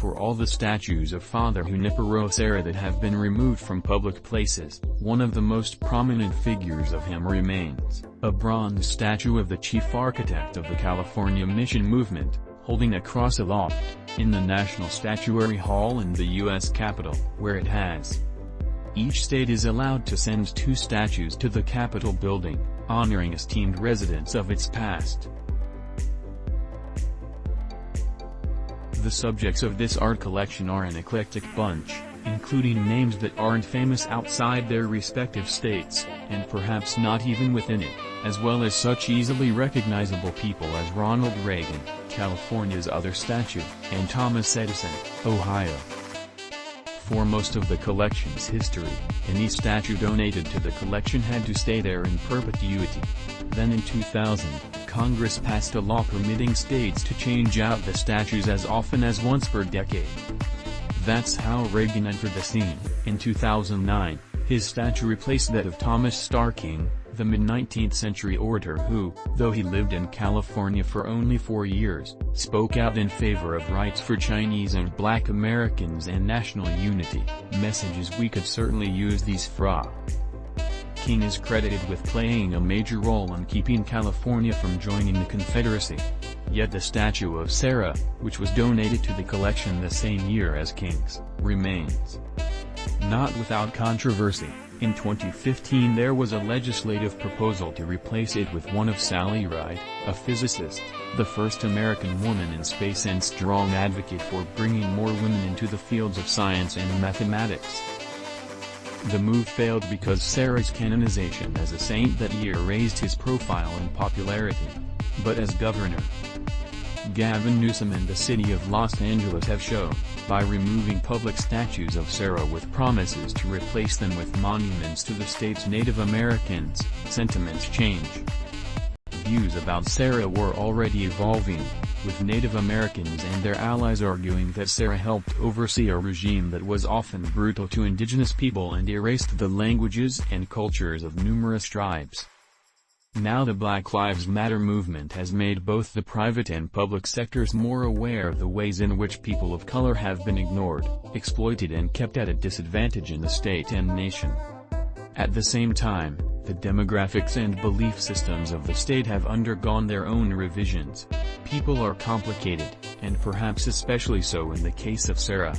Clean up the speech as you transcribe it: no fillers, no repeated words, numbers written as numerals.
for all the statues of Father Junipero Serra that have been removed from public places, one of the most prominent figures of him remains, a bronze statue of the chief architect of the California Mission Movement, holding a cross aloft, in the National Statuary Hall in the U.S. Capitol, where it has. Each state is allowed to send 2 statues to the Capitol building, honoring esteemed residents of its past. The subjects of this art collection are an eclectic bunch, including names that aren't famous outside their respective states, and perhaps not even within it, as well as such easily recognizable people as Ronald Reagan, California's other statue, and Thomas Edison, Ohio. For most of the collection's history, any statue donated to the collection had to stay there in perpetuity. Then in 2000, Congress passed a law permitting states to change out the statues as often as once per decade. That's how Reagan entered the scene. In 2009, his statue replaced that of Thomas Starr King, the mid-19th century orator who, though he lived in California for only 4 years, spoke out in favor of rights for Chinese and Black Americans and national unity, messages we could certainly use these fra. King is credited with playing a major role in keeping California from joining the Confederacy. Yet the statue of Serra, which was donated to the collection the same year as King's, remains. Not without controversy. In 2015 there was a legislative proposal to replace it with one of Sally Ride, a physicist, the first American woman in space and strong advocate for bringing more women into the fields of science and mathematics. The move failed because Serra's canonization as a saint that year raised his profile and popularity. But as Governor Gavin Newsom and the city of Los Angeles have shown, by removing public statues of Serra with promises to replace them with monuments to the state's Native Americans, sentiments change. Views about Serra were already evolving, with Native Americans and their allies arguing that Serra helped oversee a regime that was often brutal to indigenous people and erased the languages and cultures of numerous tribes. Now the Black Lives Matter movement has made both the private and public sectors more aware of the ways in which people of color have been ignored, exploited and kept at a disadvantage in the state and nation. At the same time, the demographics and belief systems of the state have undergone their own revisions. People are complicated, and perhaps especially so in the case of Serra.